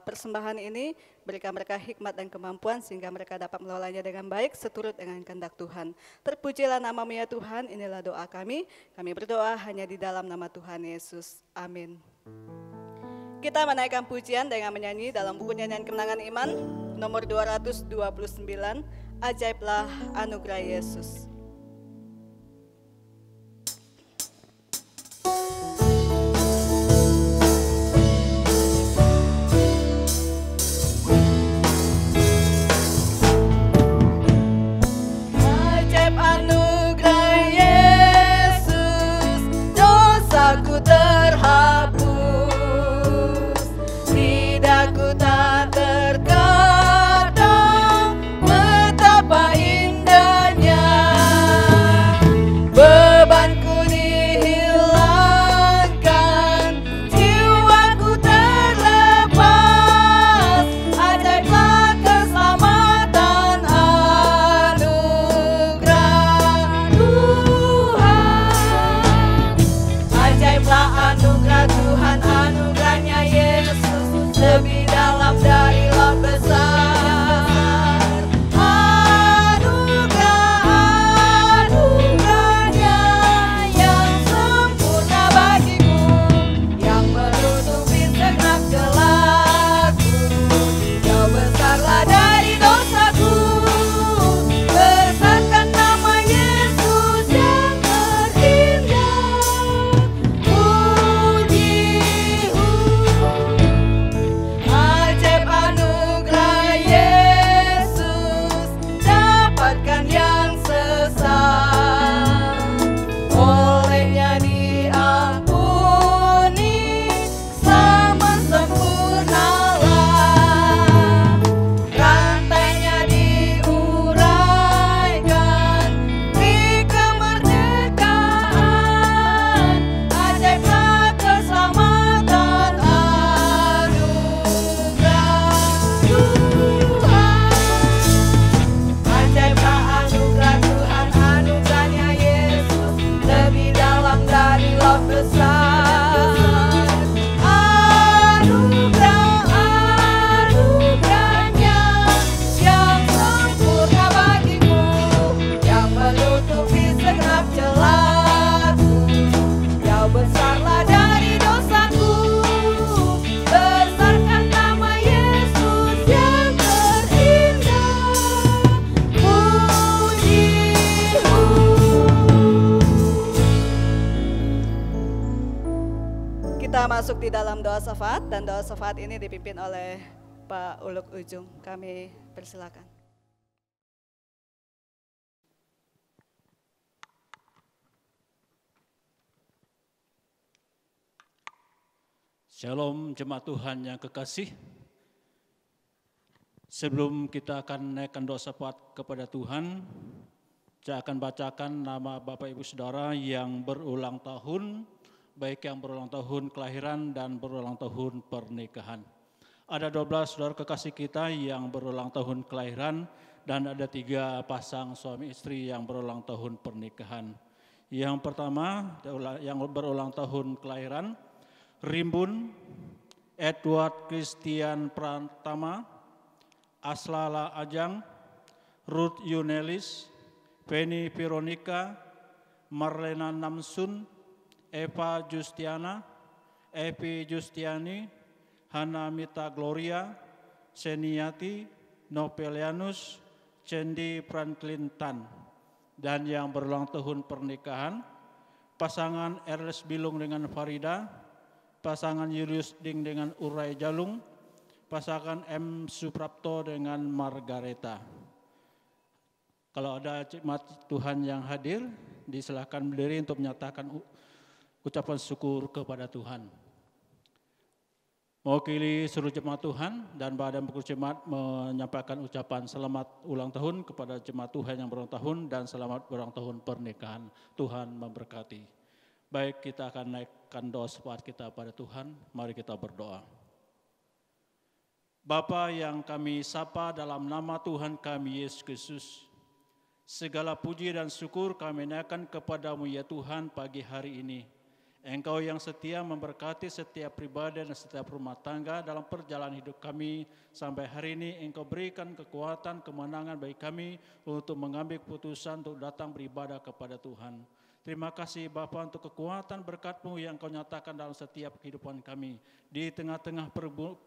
Speaker 1: persembahan ini, berikan mereka hikmat dan kemampuan sehingga mereka dapat mengelolanya dengan baik seturut dengan kehendak Tuhan. Terpujilah nama-Mu ya Tuhan, inilah doa kami. Kami berdoa hanya di dalam nama Tuhan Yesus. Amin. Kita menaikkan pujian dengan menyanyi dalam buku nyanyian Kemenangan Iman nomor 229, Ajaiblah Anugerah Yesus. Ajaib anugerah Yesus, dosaku terhapus. Aku tak terkadang betapa indahnya masuk di dalam doa syafaat, dan doa syafaat ini dipimpin oleh Pak Uluk Ujung. Kami persilakan.
Speaker 4: Shalom jemaat Tuhan yang kekasih. Sebelum kita akan naikkan doa syafaat kepada Tuhan, saya akan bacakan nama Bapak Ibu Saudara yang berulang tahun, baik yang berulang tahun kelahiran dan berulang tahun pernikahan. Ada 12 saudara kekasih kita yang berulang tahun kelahiran dan ada 3 pasang suami istri yang berulang tahun pernikahan. Yang pertama yang berulang tahun kelahiran, Rimbun Edward Christian Pratama, Aslala Ajang, Ruth Yunelis, Penny Veronica, Marlena Namsun, Eva Justiana, Evi Justiani, Hana Mita Gloria, Seniati, Novelianus, Cendi Franklin Tan. Dan yang berulang tahun pernikahan, pasangan Ernest Bilung dengan Farida, pasangan Julius Ding dengan Urai Jalung, pasangan M. Suprapto dengan Margareta. Kalau ada jemaat Tuhan yang hadir, disilakan berdiri untuk menyatakan ucapan syukur kepada Tuhan. Mewakili seluruh jemaat Tuhan dan Badan Pengurus Jemaat menyampaikan ucapan selamat ulang tahun kepada jemaat Tuhan yang berulang tahun dan selamat ulang tahun pernikahan. Tuhan memberkati. Baik, kita akan naikkan doa syafaat kita pada Tuhan. Mari kita berdoa. Bapa yang kami sapa dalam nama Tuhan kami Yesus Kristus, segala puji dan syukur kami naikkan kepadamu ya Tuhan pagi hari ini. Engkau yang setia memberkati setiap pribadi dan setiap rumah tangga dalam perjalanan hidup kami sampai hari ini. Engkau berikan kekuatan, kemenangan bagi kami untuk mengambil keputusan untuk datang beribadah kepada Tuhan. Terima kasih Bapa untuk kekuatan berkat-Mu yang Kau nyatakan dalam setiap kehidupan kami. Di tengah-tengah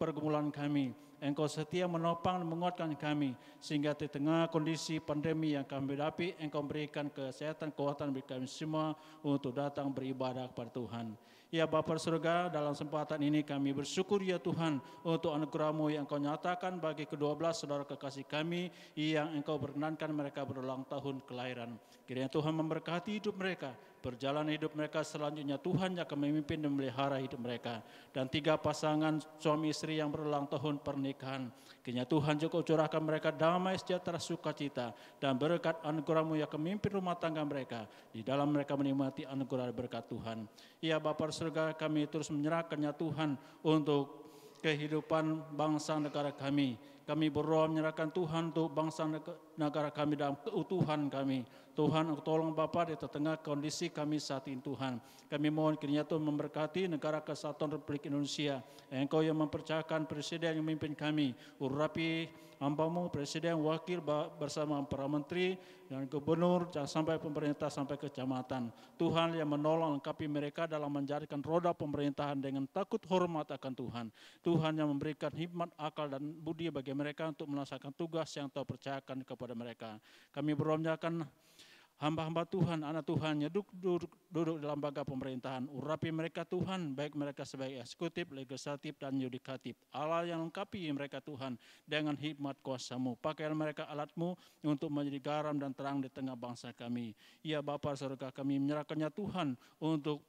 Speaker 4: pergumulan kami, Engkau setia menopang dan menguatkan kami. Sehingga di tengah kondisi pandemi yang kami hadapi, Engkau berikan kesehatan, kekuatan bagi kami semua untuk datang beribadah kepada Tuhan. Ya Bapa surga, dalam kesempatan ini kami bersyukur ya Tuhan untuk anugerah-Mu yang Kau nyatakan bagi ke-12 saudara kekasih kami yang Engkau berkenankan mereka berulang tahun kelahiran. Kiranya Tuhan memberkati hidup mereka, perjalanan hidup mereka selanjutnya Tuhan yang akan memimpin dan memelihara hidup mereka. Dan 3 pasangan suami istri yang berulang tahun pernikahan, kiranya Tuhan juga curahkan mereka damai, sejahtera, sukacita dan berkat anugerah-Mu yang akan memimpin rumah tangga mereka. Di dalam mereka menikmati anugerah berkat Tuhan. Ya Bapa surga, kami terus menyerahkannya Tuhan untuk kehidupan bangsa negara kami. Kami berdoa menyerahkan Tuhan untuk bangsa negara kami dalam keutuhan kami. Tuhan, tolong Bapa di tengah kondisi kami saat ini Tuhan. Kami mohon kiranya Tuhan memberkati negara kesatuan Republik Indonesia. Engkau yang mempercayakan presiden yang memimpin kami. Urapi hamba-Mu, presiden, wakil bersama para menteri dan gubernur dan sampai pemerintah sampai kecamatan. Tuhan yang menolong lengkapi mereka dalam menjadikan roda pemerintahan dengan takut hormat akan Tuhan. Tuhan yang memberikan hikmat, akal dan budi bagi mereka untuk melaksanakan tugas yang Kau percayakan kepada mereka. Kami berdoa menyerahkan hamba-hamba Tuhan, anak Tuhan yang duduk dalam lembaga pemerintahan. Urapi mereka Tuhan, baik mereka sebagai eksekutif, legislatif, dan yudikatif. Allah yang lengkapi mereka Tuhan dengan hikmat kuasa-Mu. Pakailah mereka alat-Mu untuk menjadi garam dan terang di tengah bangsa kami. Ya Bapa surga, kami menyerahkannya Tuhan untuk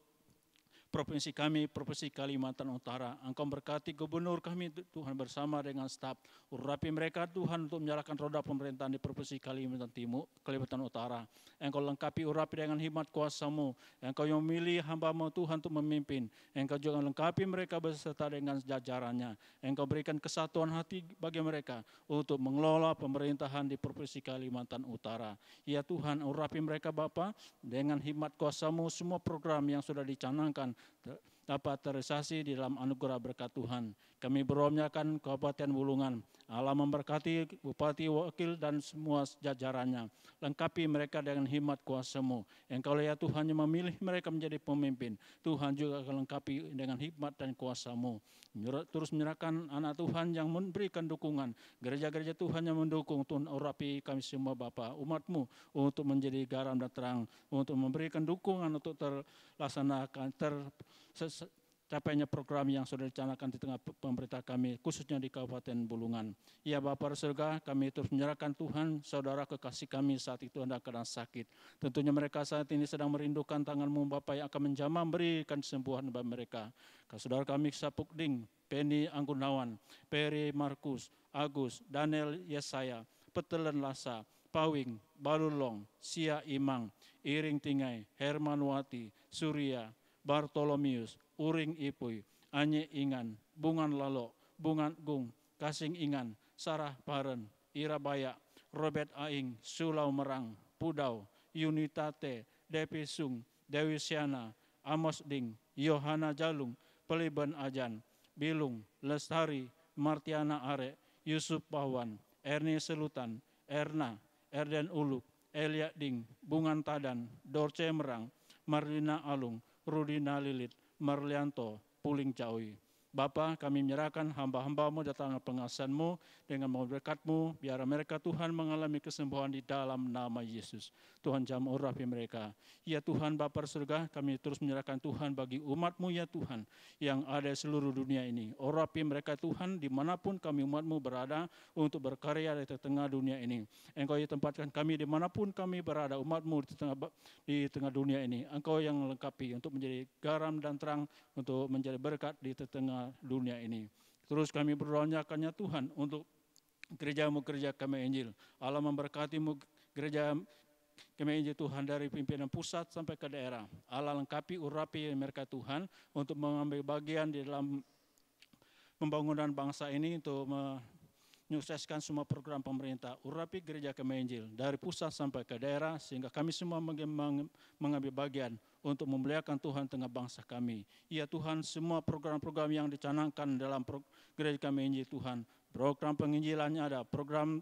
Speaker 4: provinsi kami, Provinsi Kalimantan Utara. Engkau berkati gubernur kami Tuhan bersama dengan staf. Urapi mereka Tuhan untuk menyalakan roda pemerintahan di Provinsi Kalimantan Timur, Kalimantan Utara. Engkau lengkapi urapi dengan hikmat kuasa-Mu. Engkau yang memilih hamba-Mu Tuhan untuk memimpin. Engkau juga lengkapi mereka beserta dengan jajarannya. Engkau berikan kesatuan hati bagi mereka untuk mengelola pemerintahan di Provinsi Kalimantan Utara. Ya Tuhan, urapi mereka Bapa dengan hikmat kuasa-Mu, semua program yang sudah dicanangkan dapat terrealisasi di dalam anugerah berkat Tuhan. Kami berdoa menyerahkan Kabupaten Bulungan. Allah memberkati Bupati, Wakil dan semua jajarannya. Lengkapi mereka dengan hikmat kuasa-Mu. Engkau ya Tuhan yang memilih mereka menjadi pemimpin. Tuhan juga akan lengkapi dengan hikmat dan kuasa-Mu. Terus menyerahkan anak Tuhan yang memberikan dukungan. Gereja-gereja Tuhan yang mendukung. Tuhan urapi kami semua Bapa, umat-Mu untuk menjadi garam dan terang. Untuk memberikan dukungan untuk terlaksanakan tercapainya program yang sudah dicanangkan di tengah pemerintah kami, khususnya di Kabupaten Bulungan. Ya Bapa di surga, kami terus menyerahkan Tuhan, saudara kekasih kami saat itu hendak keadaan sakit. Tentunya mereka saat ini sedang merindukan tangan-Mu Bapa yang akan menjamah berikan kesembuhan bagi mereka. Saudara kami Sapukding, Penny Anggunawan, Peri Markus, Agus, Daniel Yesaya, Petelen Lasa, Pawing, Balulong, Sia Imang, Iring Tingai, Hermanwati, Surya, Bartolomius, Uring Ipui, Anye Ingan, Bungan Lalo, Bungan Gung, Kasing Ingan, Sarah Paren, Ira Bayak, Robert Aing, Sulau Merang, Pudau, Unitate, Depi Sung, Dewi Siana, Amos Ding, Yohana Jalung, Peliban Ajan, Bilung, Lestari, Martiana Are, Yusuf Pawan, Erni Selutan, Erna, Erden Uluk, Elia Ding, Bungan Tadan, Dorce Merang, Marlina Alung, Rudina Lilit, Marlianto, Puling Caui. Bapa, kami menyerahkan hamba-hamba-Mu datang pengasihan-Mu dengan berkat-Mu, biar mereka Tuhan mengalami kesembuhan di dalam nama Yesus. Tuhan jamah urapi mereka. Ya Tuhan Bapa surga, kami terus menyerahkan Tuhan bagi umat-Mu ya Tuhan, yang ada di seluruh dunia ini. Urapi mereka Tuhan, dimanapun kami umat-Mu berada untuk berkarya di tengah dunia ini. Engkau yang tempatkan kami dimanapun kami berada, umat-Mu di tengah dunia ini. Engkau yang melengkapi untuk menjadi garam dan terang, untuk menjadi berkat di tengah dunia ini. Terus kami berdoanya Tuhan untuk gereja-Mu, gereja Kami Injil. Allah memberkati-Mu gereja Kami Injil Tuhan, dari pimpinan pusat sampai ke daerah. Allah lengkapi, urapi mereka Tuhan untuk mengambil bagian di dalam pembangunan bangsa ini, untuk menyukseskan semua program pemerintah. Urapi gereja Kami Injil dari pusat sampai ke daerah, sehingga kami semua mengambil bagian untuk memuliakan Tuhan tengah bangsa kami. Ya Tuhan, semua program-program yang dicanangkan dalam gereja Kami Injil Tuhan, program penginjilannya ada, program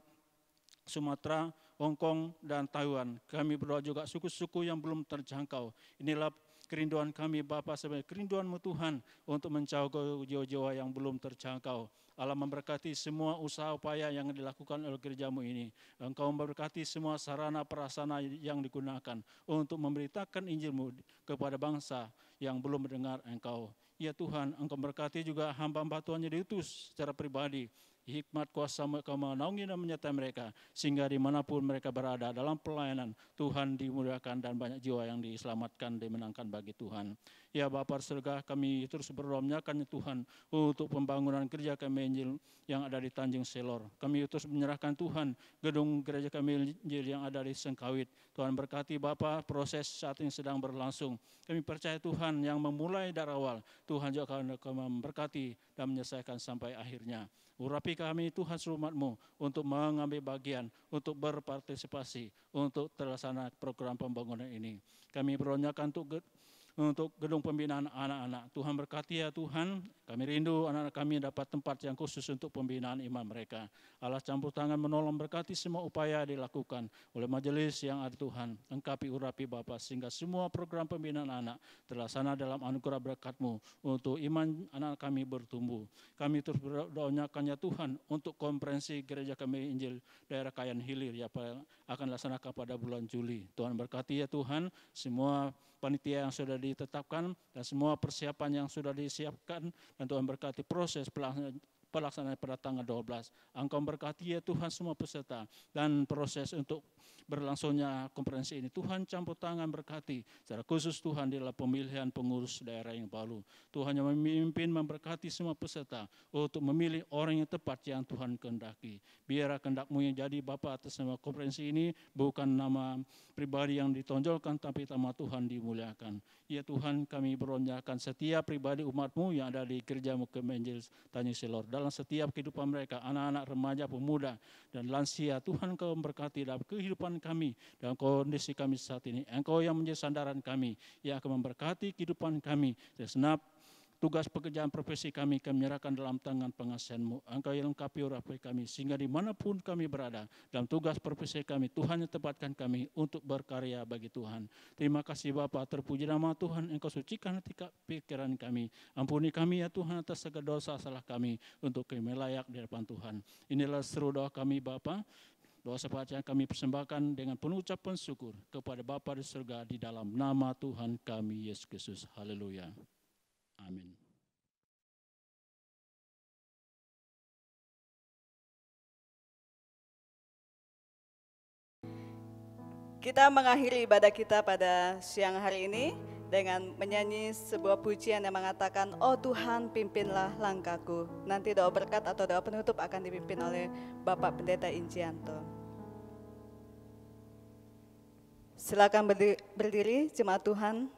Speaker 4: Sumatera, Hongkong, dan Taiwan. Kami berdoa juga suku-suku yang belum terjangkau. Inilah kerinduan kami Bapa, sebagai kerinduan-Mu Tuhan, untuk menjangkau jiwa-jiwa yang belum terjangkau. Allah memberkati semua usaha upaya yang dilakukan oleh gereja-Mu ini. Engkau memberkati semua sarana prasarana yang digunakan untuk memberitakan Injil-Mu kepada bangsa yang belum mendengar Engkau. Ya Tuhan, Engkau memberkati juga hamba-hamba Tuhan yang diutus secara pribadi. Hikmat kuasa-Mu Kau menaungi dan menyertai mereka, sehingga dimanapun mereka berada dalam pelayanan, Tuhan dimuliakan dan banyak jiwa yang diselamatkan, dimenangkan bagi Tuhan. Ya Bapa surga, kami terus berdoa menyerahkan Tuhan untuk pembangunan gereja Kami Injil yang ada di Tanjung Selor. Kami terus menyerahkan Tuhan gedung gereja Kami Injil yang ada di Sengkawit. Tuhan berkati Bapa, proses saat ini sedang berlangsung. Kami percaya Tuhan yang memulai dari awal, Tuhan juga akan memberkati dan menyelesaikan sampai akhirnya. Urapi kami Tuhan seluruh umat-Mu untuk mengambil bagian, untuk berpartisipasi, untuk terlaksana program pembangunan ini. Kami berdoakan untuk gedung pembinaan anak-anak. Tuhan berkati ya Tuhan, kami rindu anak-anak kami dapat tempat yang khusus untuk pembinaan iman mereka. Allah campur tangan menolong, berkati semua upaya dilakukan oleh majelis yang ada Tuhan. Engkapi urapi Bapa, sehingga semua program pembinaan anak terlaksana dalam anugerah berkat-Mu, untuk iman anak kami bertumbuh. Kami terus berdoanya ya Tuhan untuk konferensi gereja Kami Injil daerah Kayan Hilir yang akan dilaksanakan pada bulan Juli. Tuhan berkati ya Tuhan semua panitia yang sudah ditetapkan dan semua persiapan yang sudah disiapkan, dan Tuhan berkati proses pelaksanaan pada tanggal 12. Engkau berkati ya Tuhan semua peserta dan proses untuk berlangsungnya konferensi ini. Tuhan campur tangan berkati secara khusus Tuhan di dalam pemilihan pengurus daerah yang baru. Tuhan yang memimpin memberkati semua peserta untuk memilih orang yang tepat yang Tuhan kehendaki. Biar kehendak-Mu yang jadi Bapa atas nama konferensi ini, bukan nama pribadi yang ditonjolkan, tapi nama Tuhan dimuliakan. Ya Tuhan, kami berdoakan setiap pribadi umat-Mu yang ada di gereja-Mu Kami Injil Tanjung Selor, dalam setiap kehidupan mereka, anak-anak, remaja, pemuda, dan lansia. Tuhan Kau memberkati dalam kehidupan kami, dalam kondisi kami saat ini. Engkau yang menjadi sandaran kami, yang akan memberkati kehidupan kami. Segenap tugas pekerjaan profesi kami menyerahkan dalam tangan pengasihan-Mu. Engkau yang lengkapi urapi kami, sehingga dimanapun kami berada dalam tugas profesi kami, Tuhan yang tempatkan kami untuk berkarya bagi Tuhan. Terima kasih Bapa, terpuji nama Tuhan. Engkau sucikan hati pikiran kami. Ampuni kami ya Tuhan atas segala dosa salah kami, untuk kami layak di hadapan Tuhan. Inilah seru doa kami Bapa. Doa sepakat yang kami persembahkan dengan penuh ucapan syukur kepada Bapa di surga, di dalam nama Tuhan kami Yesus Kristus. Haleluya. Amin.
Speaker 1: Kita mengakhiri ibadah kita pada siang hari ini dengan menyanyi sebuah pujian yang mengatakan, "Oh Tuhan, pimpinlah langkahku." Nanti doa berkat atau doa penutup akan dipimpin oleh Bapak Pendeta Injianto. Silakan berdiri, jemaat Tuhan.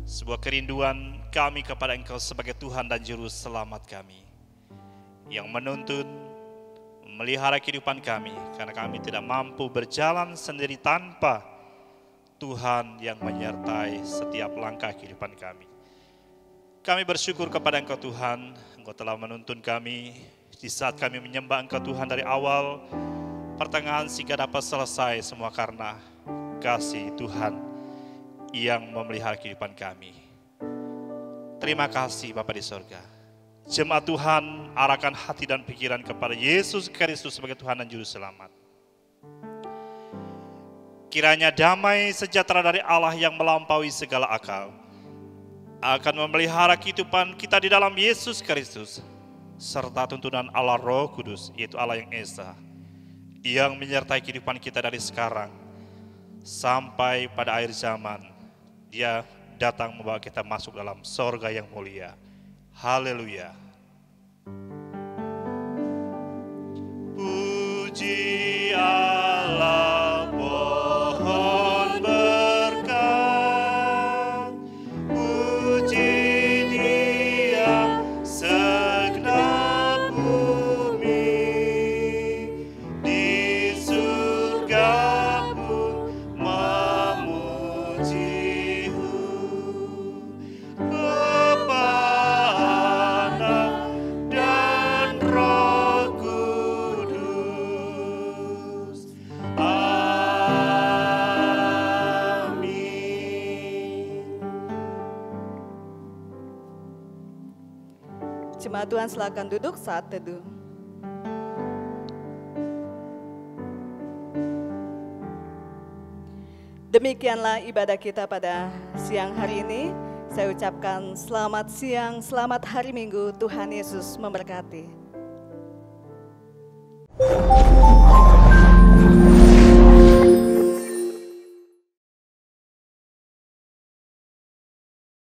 Speaker 3: Sebuah kerinduan kami kepada Engkau sebagai Tuhan dan Juru Selamat kami, yang menuntun, memelihara kehidupan kami, karena kami tidak mampu berjalan sendiri tanpa Tuhan yang menyertai setiap langkah kehidupan kami. Kami bersyukur kepada Engkau Tuhan, Engkau telah menuntun kami di saat kami menyembah Engkau Tuhan dari awal, pertengahan sehingga dapat selesai semua karena kasih Tuhan yang memelihara kehidupan kami. Terima kasih Bapa di sorga. Jemaat Tuhan, arahkan hati dan pikiran kepada Yesus Kristus sebagai Tuhan dan Juru Selamat. Kiranya damai sejahtera dari Allah yang melampaui segala akal akan memelihara kehidupan kita di dalam Yesus Kristus, serta tuntunan Allah Roh Kudus, yaitu Allah yang Esa, yang menyertai kehidupan kita dari sekarang sampai pada akhir zaman. Dia datang membawa kita masuk dalam sorga yang mulia. Haleluya. Puji Allah pohon berkat, puji Dia segenap bumi, di surga pun memuji-Hu. Bapa, Anak, dan Roh Kudus. Amin.
Speaker 1: Jemaat Tuhan silakan duduk saat teduh. Demikianlah ibadah kita pada siang hari ini. Saya ucapkan selamat siang, selamat hari Minggu. Tuhan Yesus memberkati.